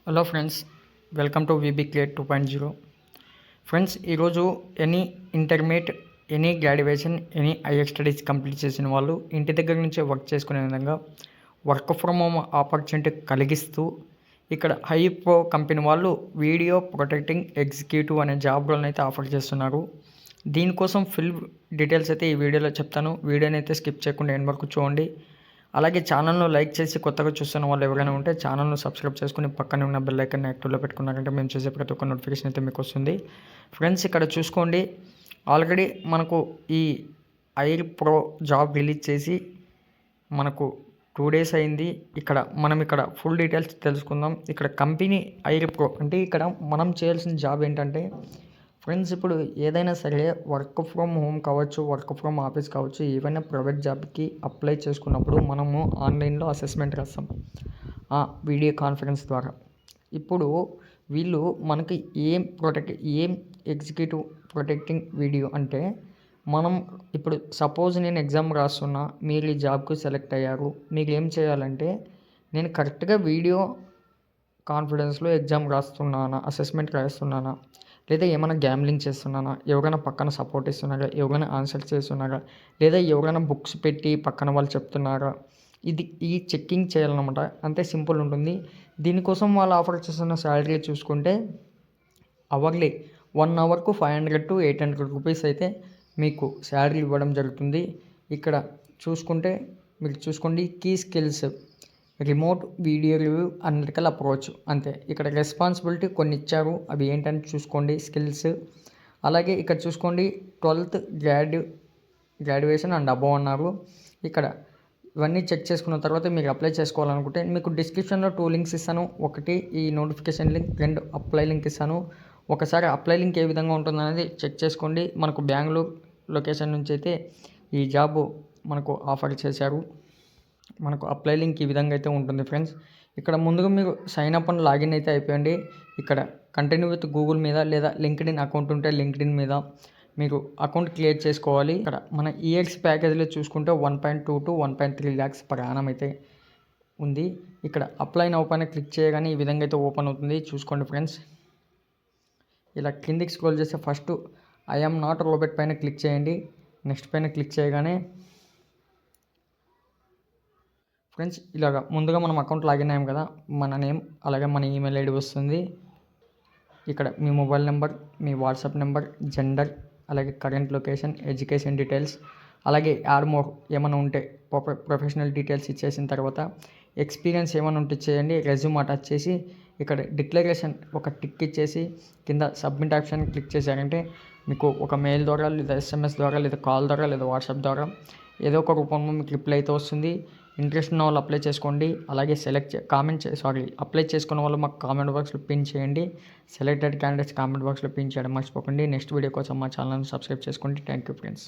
Hello friends, welcome to VB create 2.0. Friends, ఈరోజు any intermediate, any graduation, any higher studies complete చేసిన వాళ్ళు ఇంటి దగ్గర నుంచే వర్క్ చేసుకునే విధంగా వర్క్ ఫ్రమ్ హోమ్ ఆపర్చునిటీ కలిగిస్తూ ఇక్కడ హై ప్రో కంపెనీ వాళ్ళు వీడియో ప్రొటెక్టింగ్ ఎగ్జిక్యూటివ్ అనే జాబ్ రోల్ని అయితే ఆఫర్ చేస్తున్నారు. దీనికోసం ఫుల్ డీటెయిల్స్ అయితే ఈ వీడియోలో చెప్తాను. వీడియోని అయితే స్కిప్ చేయకుండా ఎండ్ వరకు చూడండి. అలాగే ఛానల్ను లైక్ చేసి కొత్తగా చూస్తున్న వాళ్ళు ఎవరైనా ఉంటే ఛానల్ను సబ్స్క్రైబ్ చేసుకుని పక్కనే ఉన్న బెల్ ఐకాన్ని యాక్టివ్లో పెట్టుకున్నారంటే మేము చేసే ప్రతి ఒక్క నోటిఫికేషన్ అయితే మీకు వస్తుంది. ఫ్రెండ్స్, ఇక్కడ చూసుకోండి, ఆల్రెడీ మనకు ఈ ఐర్ ప్రో జాబ్ రిలీజ్ చేసి మనకు 2 days అయింది. మనం ఇక్కడ ఫుల్ డీటెయిల్స్ తెలుసుకుందాం. ఇక్కడ కంపెనీ ఐర్ ప్రో అంటే ఇక్కడ మనం చేయాల్సిన జాబ్ ఏంటంటే ఫ్రెండ్స్, ఇప్పుడు ఏదైనా సరే వర్క్ ఫ్రమ్ హోమ్ కావచ్చు, వర్క్ ఫ్రమ్ ఆఫీస్ కావచ్చు, ఏవైనా ప్రైవేట్ జాబ్కి అప్లై చేసుకున్నప్పుడు మనము ఆన్లైన్లో అసెస్మెంట్ రాస్తాం వీడియో కాన్ఫరెన్స్ ద్వారా. ఇప్పుడు వీళ్ళు మనకి ఏం ఎగ్జిక్యూటివ్ ప్రొటెక్టింగ్ వీడియో అంటే, మనం ఇప్పుడు సపోజ్ నేను ఎగ్జామ్ రాస్తున్నా, మీరు ఈ జాబ్కు సెలెక్ట్ అయ్యారు. మీరు ఏం చేయాలంటే, నేను కరెక్ట్గా వీడియో కాన్ఫిడెన్స్లో ఎగ్జామ్ రాస్తున్నానా, అసెస్మెంట్ రాస్తున్నానా, లేదా ఏమైనా గ్యామ్లింగ్ చేస్తున్నానా, ఎవరైనా పక్కన సపోర్ట్ ఇస్తున్నారా, ఎవరైనా ఆన్సర్ చేస్తున్నారా, లేదా ఎవరైనా బుక్స్ పెట్టి పక్కన వాళ్ళు చెప్తున్నారా, ఈ చెక్కింగ్ చేయాలన్నమాట. అంతే సింపుల్ ఉంటుంది. దీనికోసం వాళ్ళు ఆఫర్ చేస్తున్న శాలరీ చూసుకుంటే అవర్లీ 1 hourకు 500 to 800 రూపీస్ అయితే మీకు శాలరీ ఇవ్వడం జరుగుతుంది. ఇక్కడ మీరు చూసుకోండి, key skills, remote video review, analytical approach, అంతే. ఇక్కడ రెస్పాన్సిబిలిటీ కొన్ని ఇచ్చారు, అవి ఏంటంటే చూసుకోండి, స్కిల్స్. అలాగే ఇక్కడ చూసుకోండి, 12th గ్రాడ్యుయేషన్ అండ్ అబవ్ అన్నారు. ఇక్కడ ఇవన్నీ చెక్ చేసుకున్న తర్వాత మీరు అప్లై చేసుకోవాలనుకుంటే మీకు డిస్క్రిప్షన్లో 2 links ఇస్తాను. ఒకటి ఈ నోటిఫికేషన్ లింక్, 2 అప్లై లింక్ ఇస్తాను. ఒకసారి అప్లై లింక్ ఏ విధంగా ఉంటుందనేది చెక్ చేసుకోండి. మనకు బెంగళూరు లొకేషన్ నుంచి అయితే ఈ జాబ్ మనకు ఆఫర్ చేశారు. మనకు అప్లై లింక్ ఈ విధంగా అయితే ఉంటుంది ఫ్రెండ్స్. ఇక్కడ ముందుగా మీరు సైన్ అప్ అండ్ లాగిన్ అయితే అయిపోయండి. ఇక్కడ కంటిన్యూ విత్ గూగుల్ మీద, లేదా లింక్డ్ఇన్ అకౌంట్ ఉంటే లింక్డ్ఇన్ మీద మీరు అకౌంట్ క్రియేట్ చేసుకోవాలి. ఇక్కడ మన ఇయర్స్ ప్యాకేజ్లో చూసుకుంటే 1.2 to 1.3 lakhs per annum అయితే ఉంది. ఇక్కడ అప్లై నౌ పైన క్లిక్ చేయగానే ఈ విధంగా అయితే ఓపెన్ అవుతుంది. చూసుకోండి ఫ్రెండ్స్, ఇలా కిందికి స్క్రోల్ చేస్తే first I am not robot పైన క్లిక్ చేయండి. నెక్స్ట్ పైన క్లిక్ చేయగానే ఫ్రెండ్స్, ఇలాగా ముందుగా మనం అకౌంట్ లాగిన్ అయ్యాం కదా, మన నేమ్ అలాగే మన ఈమెయిల్ ఐడి వస్తుంది. ఇక్కడ మీ మొబైల్ నెంబర్, మీ వాట్సాప్ నెంబర్, జెండర్, అలాగే కరెంట్ లొకేషన్, ఎడ్యుకేషన్ డీటెయిల్స్, అలాగే యాడ్ మోర్ ఏమైనా ఉంటే ప్రొఫెషనల్ డీటెయిల్స్ ఇచ్చేసిన తర్వాత ఎక్స్పీరియన్స్ ఏమైనా ఉంటే చేయండి. రెజ్యూమ్ అటాచ్ చేసి ఇక్కడ డిక్లరేషన్ ఒక టిక్ ఇచ్చేసి కింద సబ్మిట్ ఆప్షన్ క్లిక్ చేశారంటే మీకు ఒక మెయిల్ ద్వారా, లేదా SMS ద్వారా, లేదా కాల్ ద్వారా, లేదా వాట్సాప్ ద్వారా ఏదో ఒక రూపంలో మీకు రిప్లై అయితే వస్తుంది. ఇంట్రెస్ట్ ఉన్న వాళ్ళు అప్లై చేసుకోండి. అలాగే అప్లై చేసుకున్న వాళ్ళు మాకు కామెంట్ బాక్స్లో పిన్ చేయండి. సెలెక్టెడ్ క్యాండిడేట్స్ కామెంట్ బాక్స్లో పిన్ చేయడం మర్చిపోకండి. నెక్స్ట్ వీడియో కోసం మా ఛానల్ని సబ్స్క్రైబ్ చేసుకోండి. Thank you friends.